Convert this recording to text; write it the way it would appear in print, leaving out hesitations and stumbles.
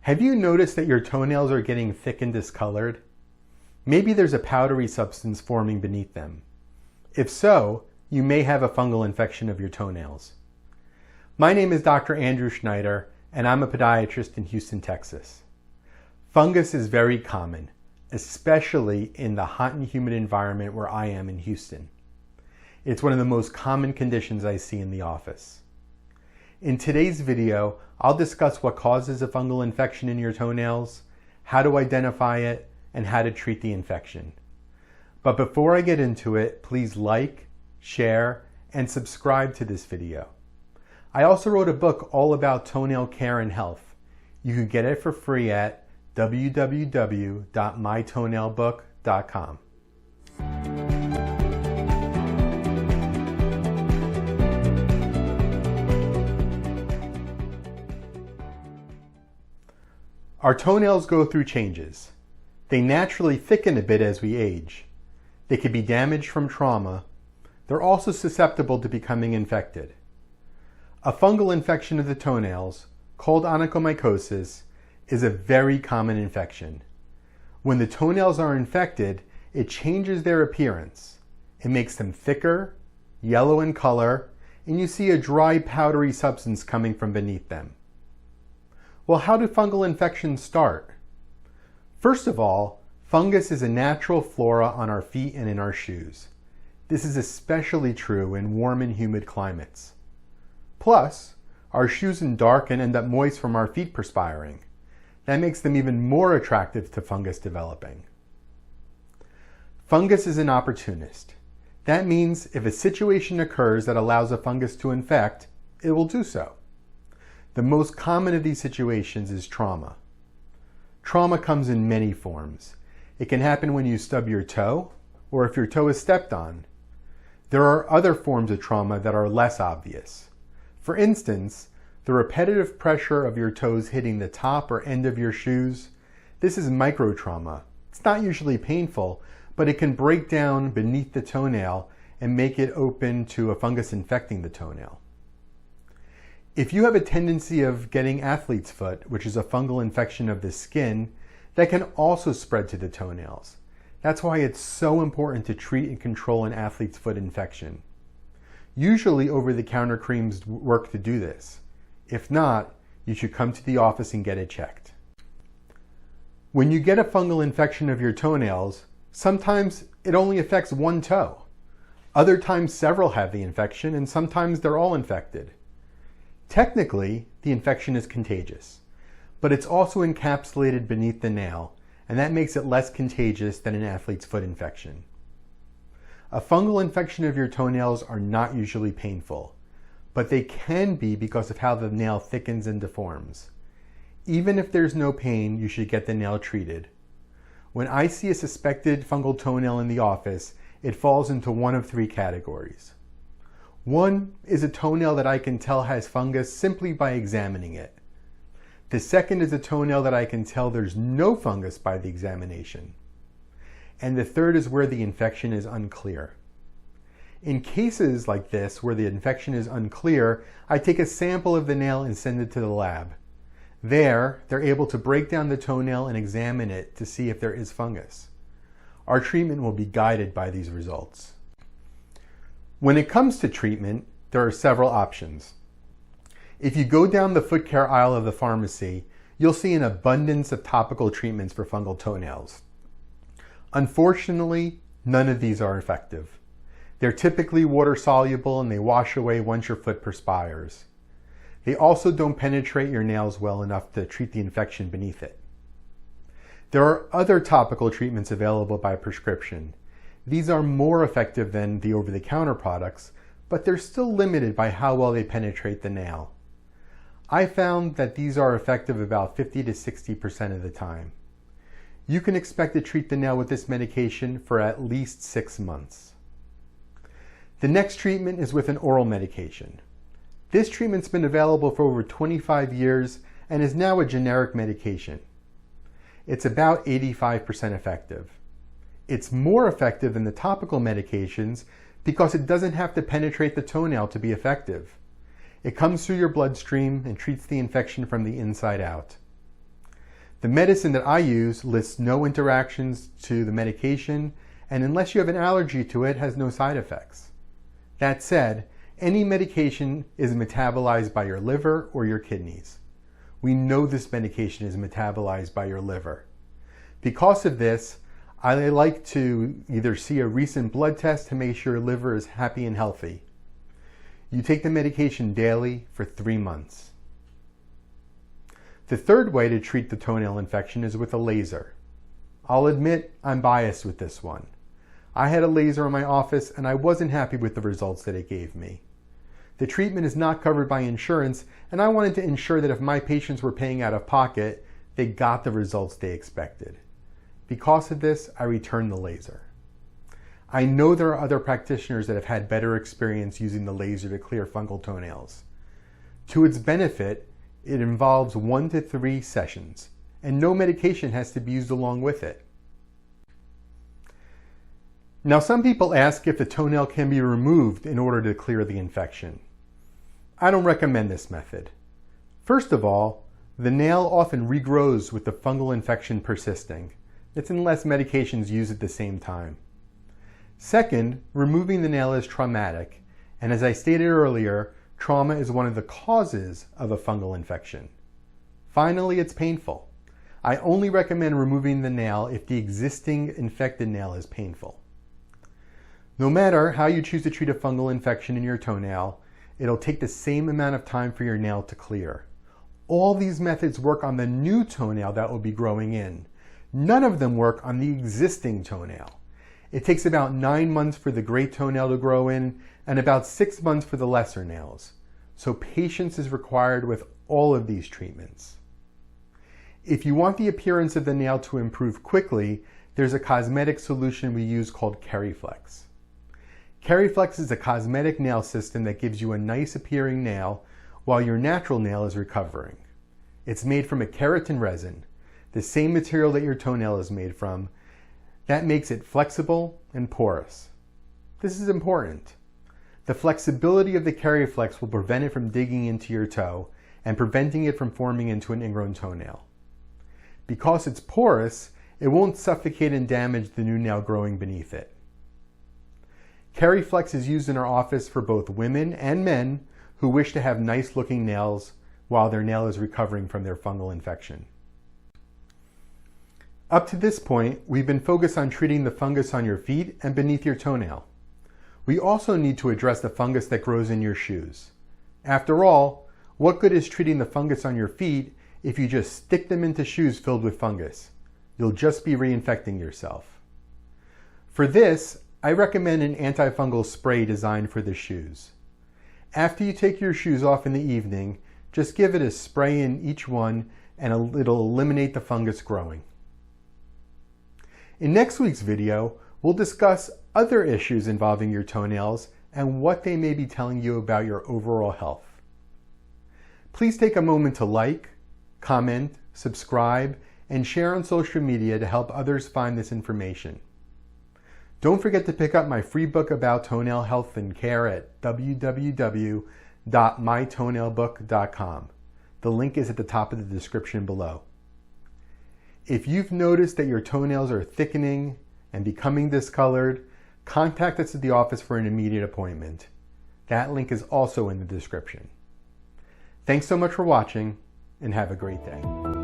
Have you noticed that your toenails are getting thick and discolored? Maybe there's a powdery substance forming beneath them. If so, you may have a fungal infection of your toenails. My name is Dr. Andrew Schneider, and I'm a podiatrist in Houston, Texas. Fungus is very common, especially in the hot and humid environment where I am in Houston. It's one of the most common conditions I see in the office. In today's video, I'll discuss what causes a fungal infection in your toenails, how to identify it, and how to treat the infection. But before I get into it, please like, share, and subscribe to this video. I also wrote a book all about toenail care and health. You can get it for free at www.mytoenailbook.com. Our toenails go through changes. They naturally thicken a bit as we age. They can be damaged from trauma. They're also susceptible to becoming infected. A fungal infection of the toenails, called onychomycosis, is a very common infection. When the toenails are infected, it changes their appearance. It makes them thicker, yellow in color, and you see a dry, powdery substance coming from beneath them. Well, how do fungal infections start? First of all, fungus is a natural flora on our feet and in our shoes. This is especially true in warm and humid climates. Plus, our shoes darken and end up moist from our feet perspiring. That makes them even more attractive to fungus developing. Fungus is an opportunist. That means if a situation occurs that allows a fungus to infect, it will do so. The most common of these situations is trauma. Trauma comes in many forms. It can happen when you stub your toe, or if your toe is stepped on. There are other forms of trauma that are less obvious. For instance, the repetitive pressure of your toes hitting the top or end of your shoes. This is microtrauma. It's not usually painful, but it can break down beneath the toenail and make it open to a fungus infecting the toenail. If you have a tendency of getting athlete's foot, which is a fungal infection of the skin, that can also spread to the toenails. That's why it's so important to treat and control an athlete's foot infection. Usually over-the-counter creams work to do this. If not, you should come to the office and get it checked. When you get a fungal infection of your toenails, sometimes it only affects one toe. Other times several have the infection, and sometimes they're all infected. Technically, the infection is contagious, but it's also encapsulated beneath the nail, and that makes it less contagious than an athlete's foot infection. A fungal infection of your toenails are not usually painful, but they can be because of how the nail thickens and deforms. Even if there's no pain, you should get the nail treated. When I see a suspected fungal toenail in the office, it falls into one of three categories. One is a toenail that I can tell has fungus simply by examining it. The second is a toenail that I can tell there's no fungus by the examination. And the third is where the infection is unclear. In cases like this, where the infection is unclear, I take a sample of the nail and send it to the lab. There, they're able to break down the toenail and examine it to see if there is fungus. Our treatment will be guided by these results. When it comes to treatment, there are several options. If you go down the foot care aisle of the pharmacy, you'll see an abundance of topical treatments for fungal toenails. Unfortunately, none of these are effective. They're typically water soluble and they wash away once your foot perspires. They also don't penetrate your nails well enough to treat the infection beneath it. There are other topical treatments available by prescription. These are more effective than the over-the-counter products, but they're still limited by how well they penetrate the nail. I found that these are effective about 50 to 60% of the time. You can expect to treat the nail with this medication for at least 6 months. The next treatment is with an oral medication. This treatment's been available for over 25 years and is now a generic medication. It's about 85% effective. It's more effective than the topical medications because it doesn't have to penetrate the toenail to be effective. It comes through your bloodstream and treats the infection from the inside out. The medicine that I use lists no interactions to the medication, and unless you have an allergy to it, has no side effects. That said, any medication is metabolized by your liver or your kidneys. We know this medication is metabolized by your liver. Because of this, I like to either see a recent blood test to make sure your liver is happy and healthy. You take the medication daily for 3 months. The third way to treat the toenail infection is with a laser. I'll admit I'm biased with this one. I had a laser in my office and I wasn't happy with the results that it gave me. The treatment is not covered by insurance, and I wanted to ensure that if my patients were paying out of pocket, they got the results they expected. Because of this, I returned the laser. I know there are other practitioners that have had better experience using the laser to clear fungal toenails. To its benefit, it involves 1 to 3 sessions, and no medication has to be used along with it. Now, some people ask if the toenail can be removed in order to clear the infection. I don't recommend this method. First of all, the nail often regrows with the fungal infection persisting. It's unless medications used at the same time. Second, removing the nail is traumatic, and as I stated earlier, trauma is one of the causes of a fungal infection. Finally, it's painful. I only recommend removing the nail if the existing infected nail is painful. No matter how you choose to treat a fungal infection in your toenail, it'll take the same amount of time for your nail to clear. All these methods work on the new toenail that will be growing in. None of them work on the existing toenail. It takes about 9 months for the great toenail to grow in and about 6 months for the lesser nails. So patience is required with all of these treatments. If you want the appearance of the nail to improve quickly, there's a cosmetic solution we use called Keryflex. Keryflex is a cosmetic nail system that gives you a nice appearing nail while your natural nail is recovering. It's made from a keratin resin, the same material that your toenail is made from. That makes it flexible and porous. This is important. The flexibility of the Keryflex will prevent it from digging into your toe and preventing it from forming into an ingrown toenail. Because it's porous, it won't suffocate and damage the new nail growing beneath it. Keryflex is used in our office for both women and men who wish to have nice looking nails while their nail is recovering from their fungal infection. Up to this point, we've been focused on treating the fungus on your feet and beneath your toenail. We also need to address the fungus that grows in your shoes. After all, what good is treating the fungus on your feet if you just stick them into shoes filled with fungus? You'll just be reinfecting yourself. For this, I recommend an antifungal spray designed for the shoes. After you take your shoes off in the evening, just give it a spray in each one and it'll eliminate the fungus growing. In next week's video, we'll discuss other issues involving your toenails and what they may be telling you about your overall health. Please take a moment to like, comment, subscribe, and share on social media to help others find this information. Don't forget to pick up my free book about toenail health and care at www.mytoenailbook.com. The link is at the top of the description below. If you've noticed that your toenails are thickening and becoming discolored, contact us at the office for an immediate appointment. That link is also in the description. Thanks so much for watching, and have a great day.